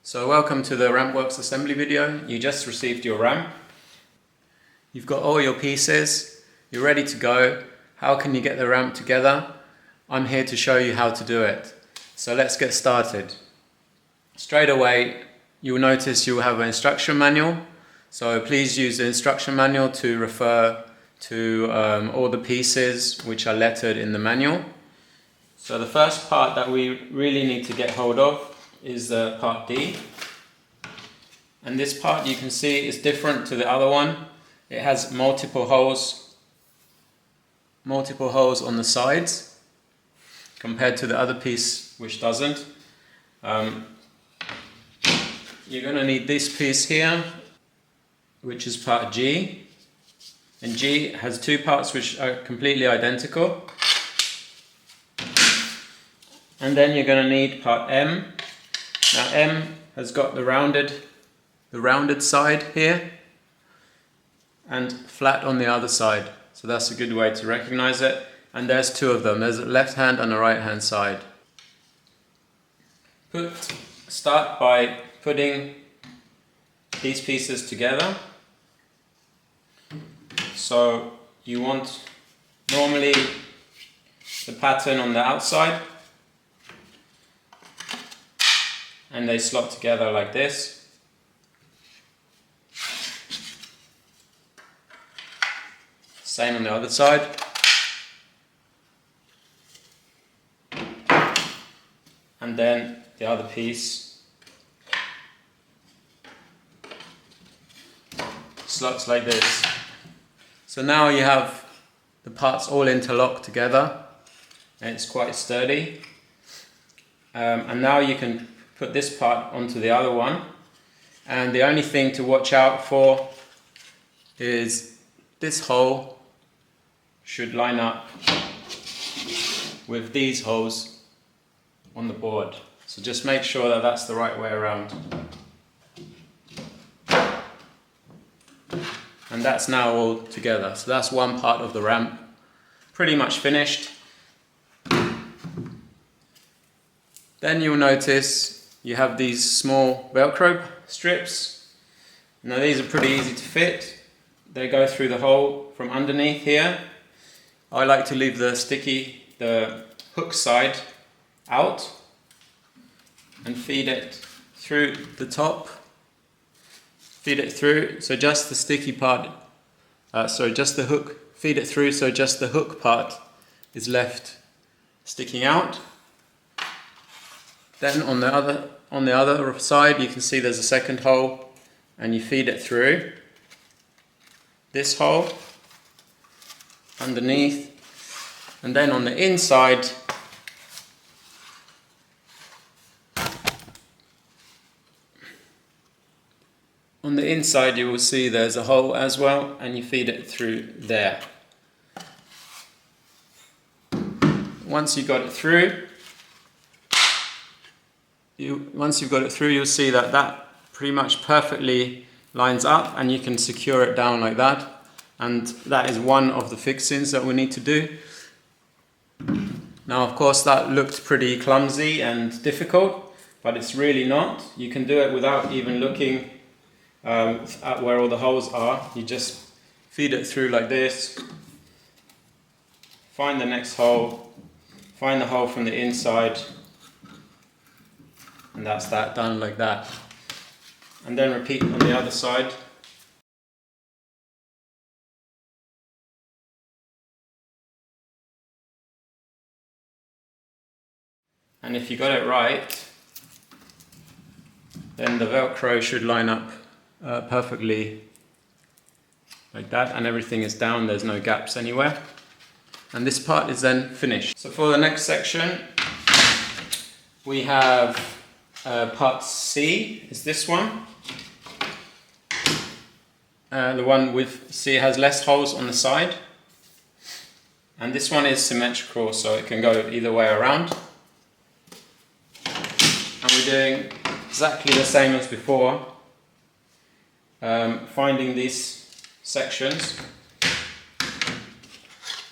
So welcome to the RAMPWORXS assembly video. You just received your RAM. You've got all your pieces. You're ready to go. How can you get the ramp together? I'm here to show you how to do it. So let's get started. Straight away, you'll notice you'll have an instruction manual. So please use the instruction manual to refer to all the pieces which are lettered in the manual. So the first part that we really need to get hold of is part D. And this part, you can see, is different to the other one. It has multiple holes on the sides compared to the other piece which doesn't. You're going to need this piece here, which is part G. And G has two parts which are completely identical. And then you're going to need part M. Now M has got the rounded side here and flat on the other side. So that's a good way to recognize it. And there's two of them. There's a left hand and a right hand side. Start by putting these pieces together. So you want normally the pattern on the outside, and they slot together like this. Same on the other side. And then the other piece slots like this. So now you have the parts all interlocked together and it's quite sturdy. And now you can put this part onto the other one, and the only thing to watch out for is this hole should line up with these holes on the board. So just make sure that that's the right way around. And that's now all together. So that's one part of the ramp pretty much finished. Then you'll notice you have these small Velcro strips. Now these are pretty easy to fit. They go through the hole from underneath here. I like to leave the hook side out and feed it through the top. Feed it through, so just the sticky part, just the hook, feed it through so just the hook part is left sticking out. Then on the other side, you can see there's a second hole, and you feed it through this hole underneath, and then on the inside you will see there's a hole as well, and you feed it through there. Once you've got it through, you'll see that pretty much perfectly lines up, and you can secure it down like that. And that is one of the fixings that we need to do. Now, of course, that looked pretty clumsy and difficult, but it's really not. You can do it without even looking at where all the holes are. You just feed it through like this, find the next hole, find the hole from the inside, and that's that done like that. And then repeat on the other side. And if you got it right, then the Velcro should line up perfectly like that, and everything is down, there's no gaps anywhere. And this part is then finished. So for the next section, we have part C is this one. The one with C has less holes on the side. And this one is symmetrical, so it can go either way around. And we're doing exactly the same as before. Finding these sections.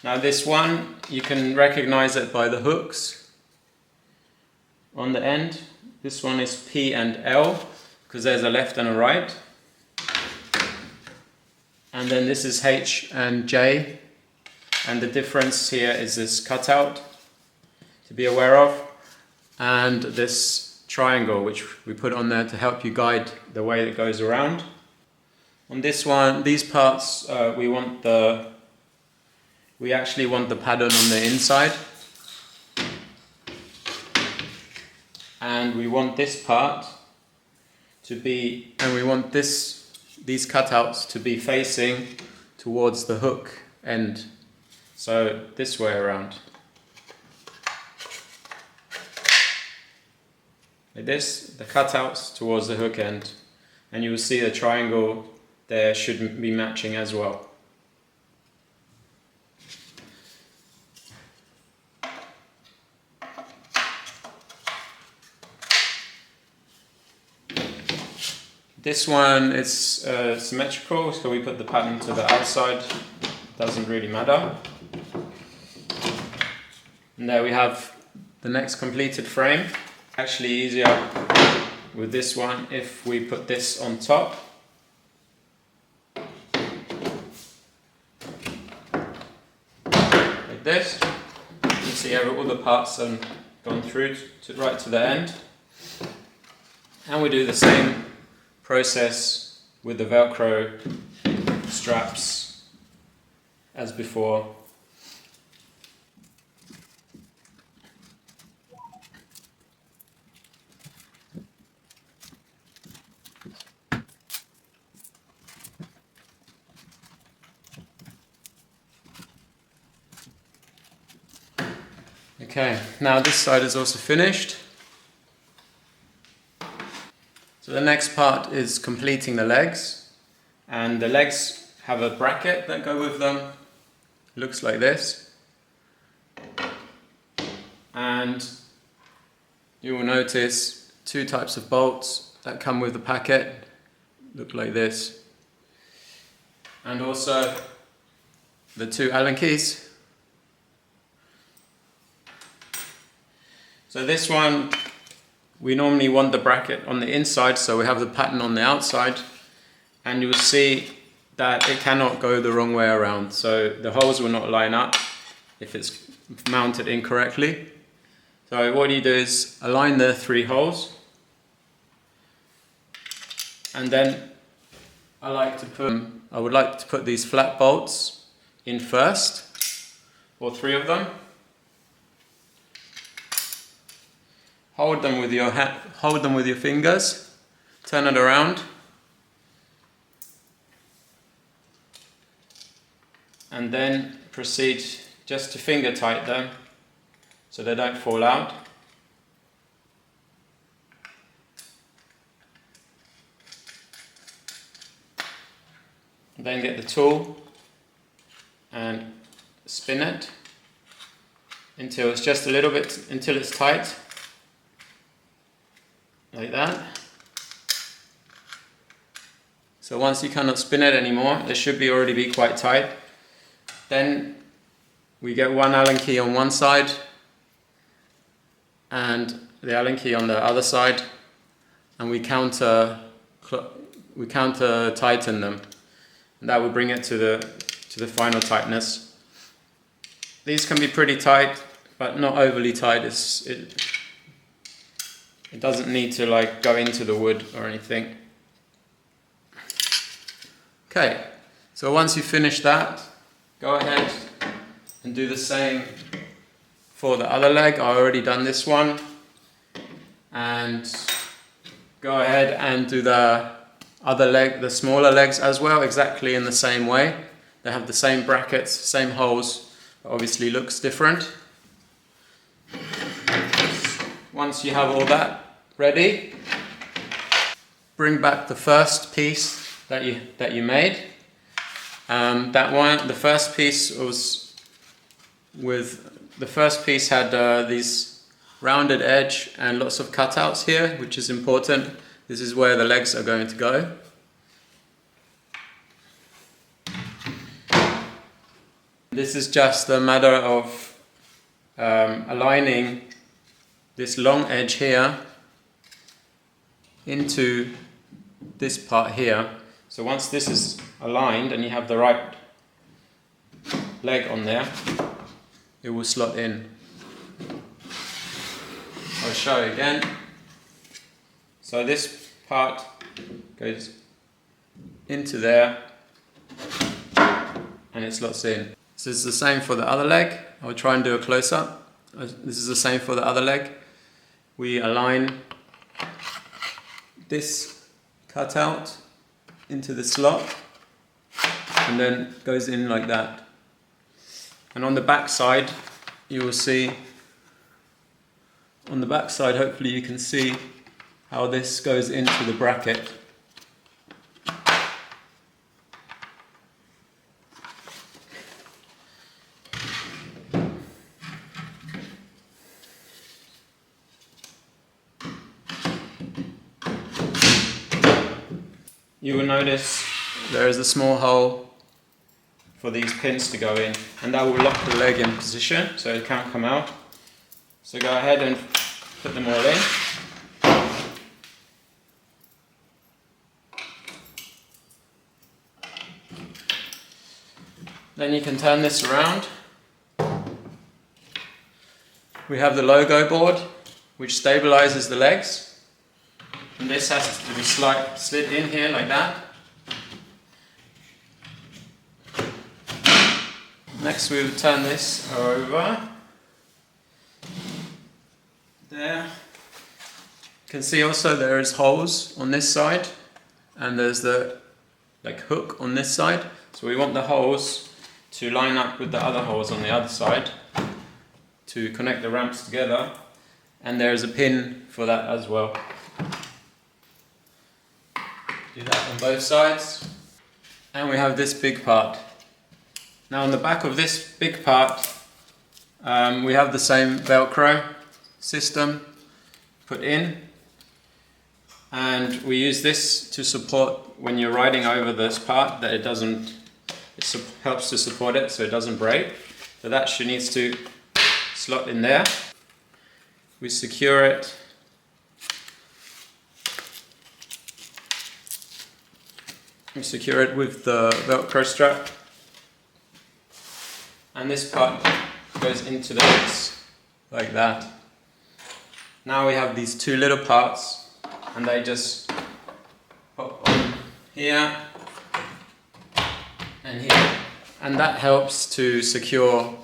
Now this one, you can recognize it by the hooks on the end. This one is P and L, because there's a left and a right. And then this is H and J. And the difference here is this cutout to be aware of. And this triangle, which we put on there to help you guide the way it goes around. On this one, these parts, we actually want the pattern on the inside. And we want this part to be, and we want these cutouts to be facing towards the hook end. So this way around. Like this, the cutouts towards the hook end. And you will see the triangle there should be matching as well. This one is symmetrical, so we put the pattern to the outside. Doesn't really matter. And there we have the next completed frame. Actually easier with this one if we put this on top. Like this. You can see all the parts have gone through right to the end. And we do the same process with the Velcro straps as before. Okay, now this side is also finished. So the next part is completing the legs, and the legs have a bracket that go with them. It looks like this. And you will notice two types of bolts that come with the packet, look like this. And also the two Allen keys. So this one, we normally want the bracket on the inside, so we have the pattern on the outside, and you'll see that it cannot go the wrong way around. So the holes will not line up if it's mounted incorrectly. So what you do is align the three holes, and then I would like to put these flat bolts in first, or three of them. Hold them with your fingers, turn it around, and then proceed just to finger tight them so they don't fall out. Then get the tool and spin it until it's just a little bit, until it's tight. Like that. So once you cannot spin it anymore, it should already be quite tight. Then we get one Allen key on one side and the Allen key on the other side, and we counter tighten them, and that will bring it to the final tightness. These can be pretty tight, but not overly tight. It doesn't need to like go into the wood or anything. Okay, so once you finish that, go ahead and do the same for the other leg. I've already done this one. And go ahead and do the other leg, the smaller legs as well, exactly in the same way. They have the same brackets, same holes, but obviously looks different. Once you have all that ready, bring back the first piece that you made. The first piece had these rounded edge and lots of cutouts here, which is important. This is where the legs are going to go. This is just a matter of aligning this long edge here into this part here. So once this is aligned and you have the right leg on there, it will slot in. I'll show you again. So this part goes into there and it slots in. So it's the same for the other leg. I'll try and do a close-up. This is the same for the other leg. We align this cutout into the slot and then goes in like that. And on the back side, you will see, on the back side, hopefully you can see how this goes into the bracket. You will notice there is a small hole for these pins to go in, and that will lock the leg in position so it can't come out. So go ahead and put them all in. Then you can turn this around. We have the logo board which stabilizes the legs. And this has to be slid in here like that. Next we will turn this over. There. You can see also there is holes on this side and there's the hook on this side. So we want the holes to line up with the other holes on the other side to connect the ramps together. And there is a pin for that as well. Do that on both sides. And we have this big part. Now on the back of this big part, we have the same Velcro system put in. And we use this to support when you're riding over this part, that it helps to support it so it doesn't break. So that needs to slot in there. We secure it. We secure it with the Velcro strap, and this part goes into the mix like that. Now we have these two little parts and they just pop on here and here, and that helps to secure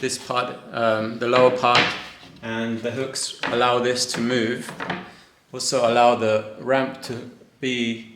this part, the lower part, and the hooks allow this to move. Also allow the ramp to be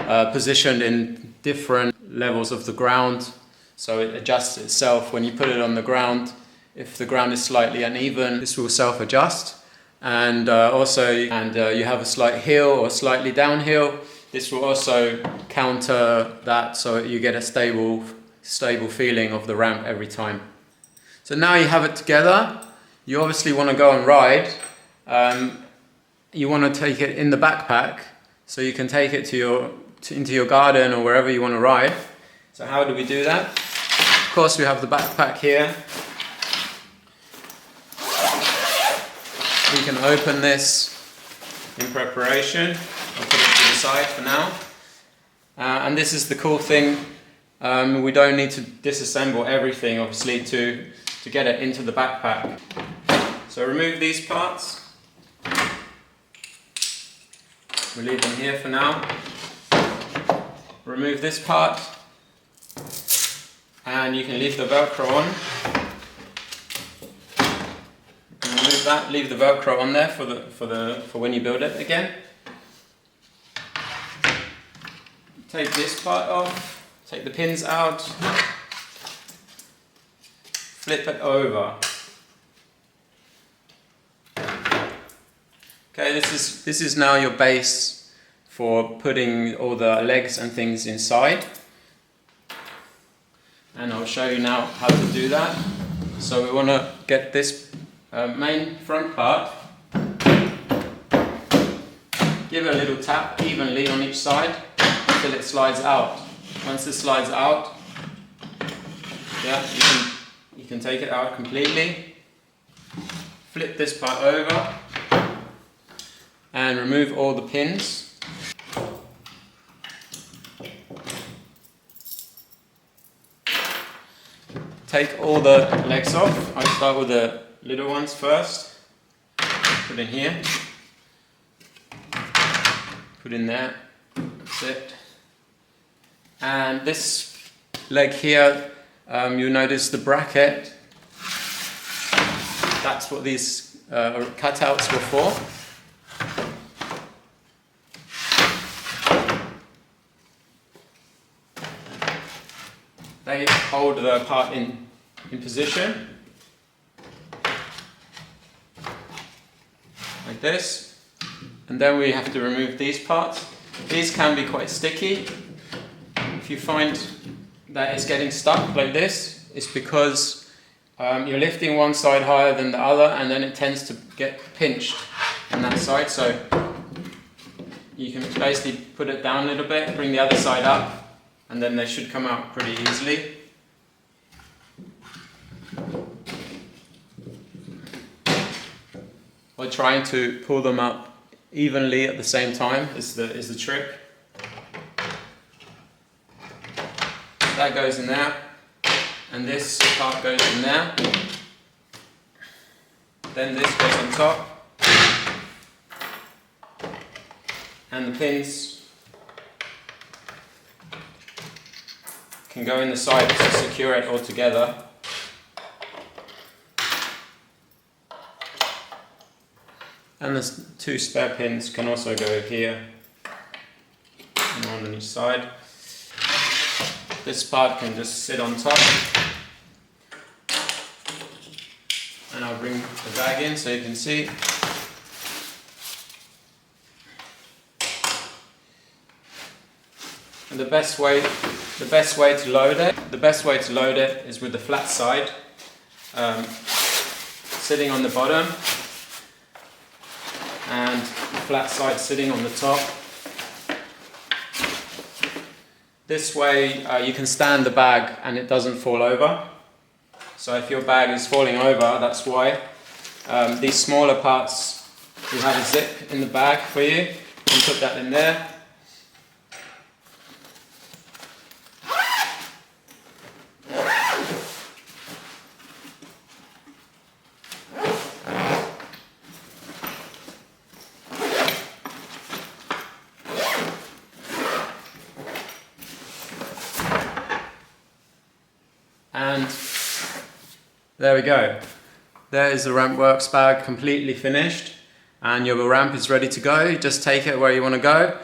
positioned in different levels of the ground, so it adjusts itself when you put it on the ground. If the ground is slightly uneven, this will self-adjust, and you have a slight hill or slightly downhill, this will also counter that, so you get a stable feeling of the ramp every time. So now you have it together. You obviously want to go and ride. You want to take it in the backpack so you can take it into your garden or wherever you want to ride. So how do we do that? Of course we have the backpack here. We can open this in preparation. I'll put it to the side for now. And this is the cool thing. We don't need to disassemble everything obviously to get it into the backpack. So remove these parts. We leave them here for now. Remove this part, and you can leave the Velcro on. Remove that. Leave the Velcro on there for when you build it again. Take this part off. Take the pins out. Flip it over. Okay, this is now your base for putting all the legs and things inside. And I'll show you now how to do that. So we want to get this main front part, give it a little tap evenly on each side until it slides out. Once it slides out, yeah, you can take it out completely. Flip this part over and remove all the pins. take all the legs off. I start with the little ones first. Put in here. Put in there. That's it. And this leg here, you'll notice the bracket. That's what these cutouts were for. They hold the part in position, like this. And then we have to remove these parts. These can be quite sticky. If you find that it's getting stuck like this, it's because you're lifting one side higher than the other, and then it tends to get pinched on that side. So you can basically put it down a little bit, bring the other side up, and then they should come out pretty easily. By trying to pull them up evenly at the same time is the trick. That goes in there, and this part goes in there. Then this goes on top, and the pins can go in the side to secure it all together. And the two spare pins can also go here and one on each side. This part can just sit on top. And I'll bring the bag in so you can see. And the best way to load it is with the flat side sitting on the bottom and the flat side sitting on the top. This way you can stand the bag and it doesn't fall over. So if your bag is falling over, that's why. These smaller parts, you have a zip in the bag for you. You can put that in there. And there we go. There is the RAMPWORXS bag completely finished, and your ramp is ready to go. You just take it where you want to go,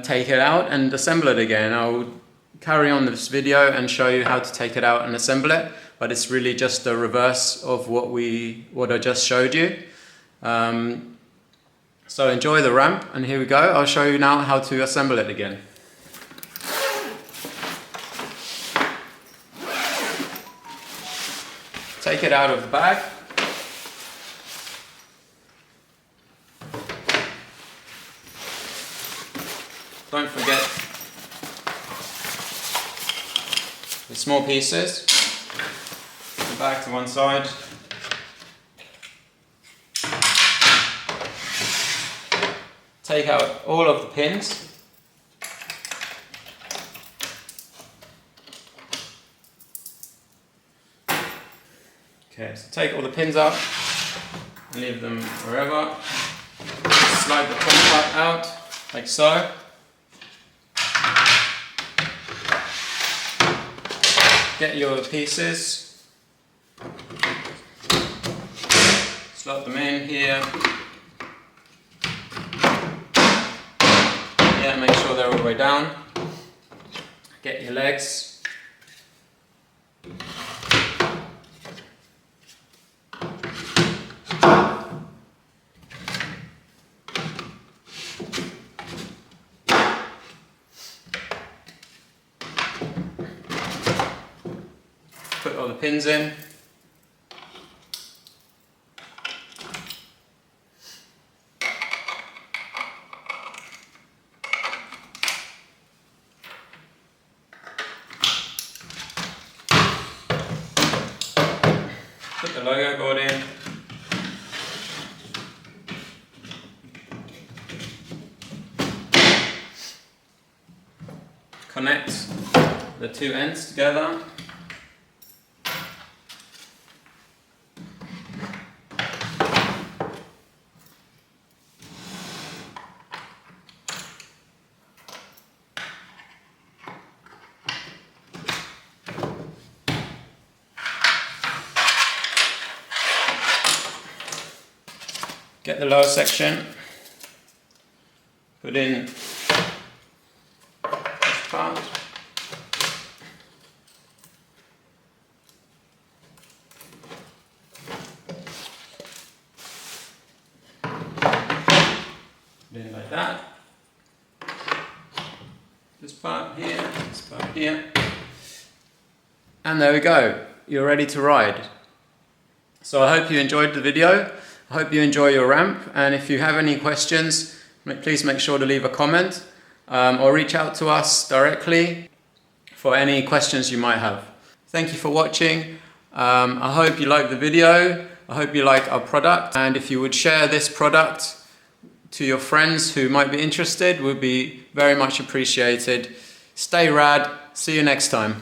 take it out and assemble it again. I'll carry on this video and show you how to take it out and assemble it, but it's really just the reverse of what I just showed you. So enjoy the ramp, and here we go. I'll show you now how to assemble it again. Take it out of the bag. Don't forget the small pieces. Put the bag to one side. Take out all of the pins. Okay, so take all the pins out and leave them wherever. Slide the top part out, like so. Get your pieces, slot them in here. Yeah, make sure they're all the way down. Get your legs. Put all the pins in. Put the logo board in. Connect the two ends together. get the lower section, put in this part. Put in like that. This part here, this part here. And there we go, you're ready to ride. So I hope you enjoyed the video. I hope you enjoy your ramp, and if you have any questions, please make sure to leave a comment or reach out to us directly for any questions you might have. Thank you for watching. I hope you like the video. I hope you like our product, and if you would share this product to your friends who might be interested, would be very much appreciated. Stay rad. See you next time.